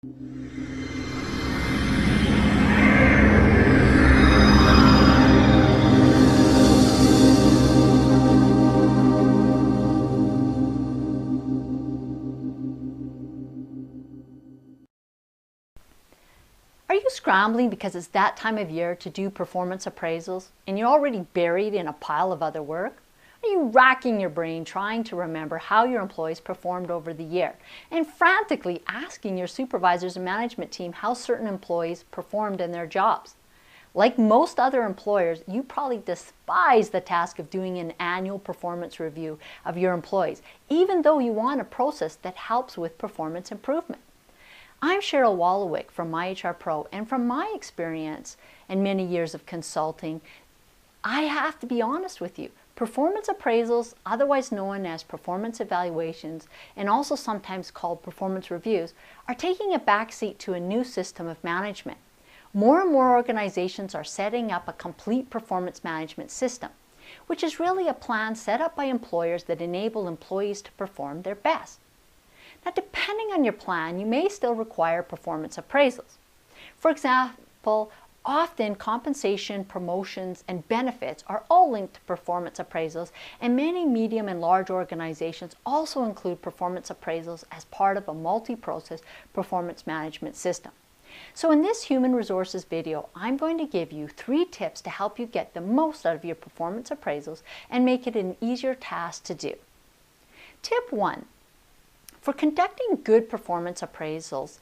Are you scrambling because it's that time of year to do performance appraisals and you're already buried in a pile of other work? Are you racking your brain trying to remember how your employees performed over the year and frantically asking your supervisors and management team how certain employees performed in their jobs? Like most other employers, you probably despise the task of doing an annual performance review of your employees, even though you want a process that helps with performance improvement. I'm Cheryl Wolowick from MyHR Pro, and from my experience and many years of consulting, I have to be honest with you. Performance appraisals, otherwise known as performance evaluations, and also sometimes called performance reviews, are taking a backseat to a new system of management. More and more organizations are setting up a complete performance management system, which is really a plan set up by employers that enable employees to perform their best. Now, depending on your plan, you may still require performance appraisals. For example, often compensation, promotions, and benefits are all linked to performance appraisals, and many medium and large organizations also include performance appraisals as part of a multi-process performance management system. So in this human resources video, I'm going to give you 3 tips to help you get the most out of your performance appraisals and make it an easier task to do. Tip 1. For conducting good performance appraisals,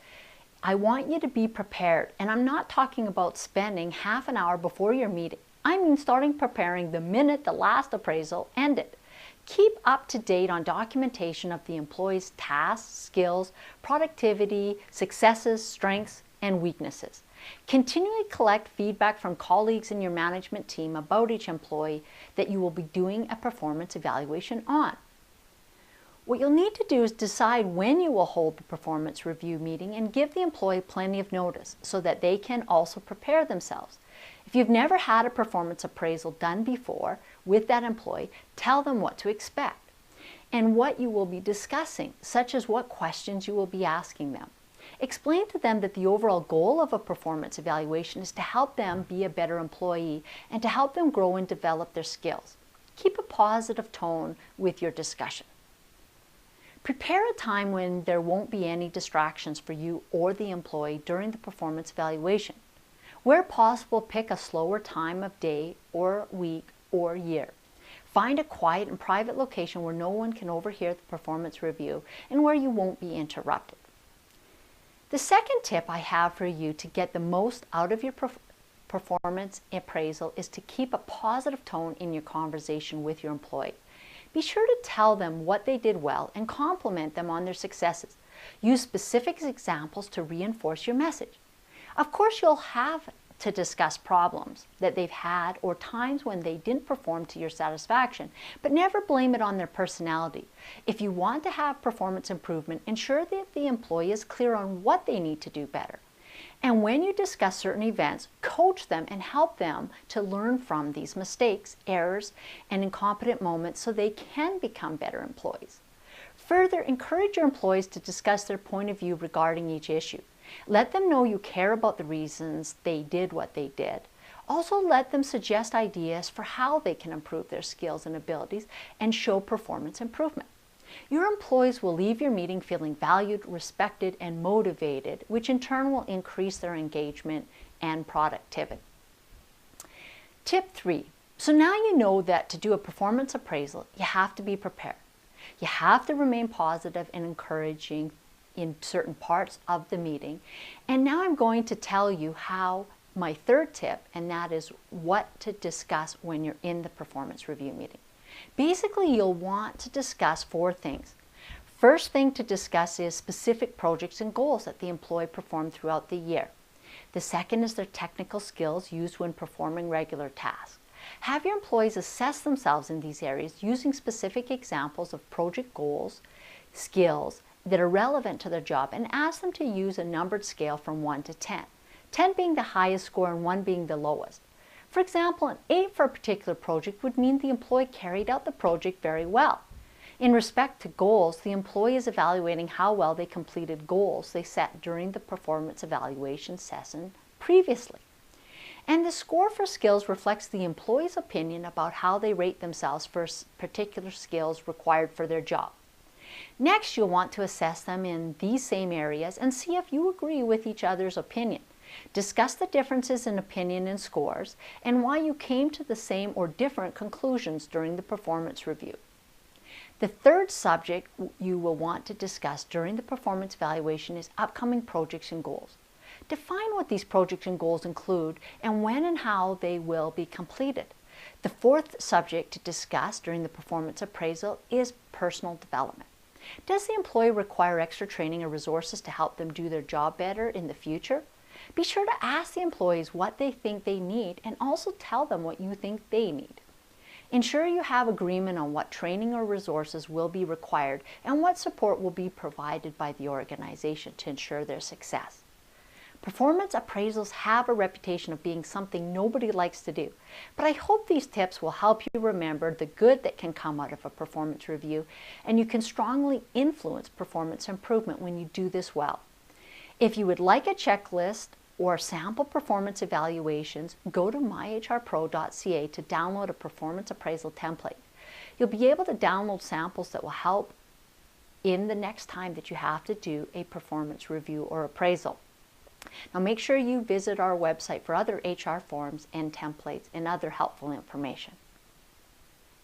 I want you to be prepared, and I'm not talking about spending half an hour before your meeting. I mean starting preparing the minute the last appraisal ended. Keep up to date on documentation of the employee's tasks, skills, productivity, successes, strengths, and weaknesses. Continually collect feedback from colleagues in your management team about each employee that you will be doing a performance evaluation on. What you'll need to do is decide when you will hold the performance review meeting and give the employee plenty of notice so that they can also prepare themselves. If you've never had a performance appraisal done before with that employee, tell them what to expect and what you will be discussing, such as what questions you will be asking them. Explain to them that the overall goal of a performance evaluation is to help them be a better employee and to help them grow and develop their skills. Keep a positive tone with your discussion. Prepare a time when there won't be any distractions for you or the employee during the performance evaluation. Where possible, pick a slower time of day or week or year. Find a quiet and private location where no one can overhear the performance review and where you won't be interrupted. The second tip I have for you to get the most out of your performance appraisal is to keep a positive tone in your conversation with your employee. Be sure to tell them what they did well and compliment them on their successes. Use specific examples to reinforce your message. Of course, you'll have to discuss problems that they've had or times when they didn't perform to your satisfaction, but never blame it on their personality. If you want to have performance improvement, ensure that the employee is clear on what they need to do better. And when you discuss certain events, coach them and help them to learn from these mistakes, errors, and incompetent moments so they can become better employees. Further, encourage your employees to discuss their point of view regarding each issue. Let them know you care about the reasons they did what they did. Also, let them suggest ideas for how they can improve their skills and abilities and show performance improvement. Your employees will leave your meeting feeling valued, respected, and motivated, which in turn will increase their engagement and productivity. Tip 3. So now you know that to do a performance appraisal, you have to be prepared. You have to remain positive and encouraging in certain parts of the meeting. And now I'm going to tell you how my third tip, and that is what to discuss when you're in the performance review meeting. Basically, you'll want to discuss 4 things. First thing to discuss is specific projects and goals that the employee performed throughout the year. The second is their technical skills used when performing regular tasks. Have your employees assess themselves in these areas using specific examples of project goals, skills that are relevant to their job, and ask them to use a numbered scale from 1 to 10. 10 being the highest score and 1 being the lowest. For example, an 8 for a particular project would mean the employee carried out the project very well. In respect to goals, the employee is evaluating how well they completed goals they set during the performance evaluation session previously. And the score for skills reflects the employee's opinion about how they rate themselves for particular skills required for their job. Next, you'll want to assess them in these same areas and see if you agree with each other's opinion. Discuss the differences in opinion and scores and why you came to the same or different conclusions during the performance review. The third subject you will want to discuss during the performance evaluation is upcoming projects and goals. Define what these projects and goals include and when and how they will be completed. The fourth subject to discuss during the performance appraisal is personal development. Does the employee require extra training or resources to help them do their job better in the future? Be sure to ask the employees what they think they need and also tell them what you think they need. Ensure you have agreement on what training or resources will be required and what support will be provided by the organization to ensure their success. Performance appraisals have a reputation of being something nobody likes to do, but I hope these tips will help you remember the good that can come out of a performance review, and you can strongly influence performance improvement when you do this well. If you would like a checklist or sample performance evaluations, go to myhrpro.ca to download a performance appraisal template. You'll be able to download samples that will help in the next time that you have to do a performance review or appraisal. Now make sure you visit our website for other HR forms and templates and other helpful information.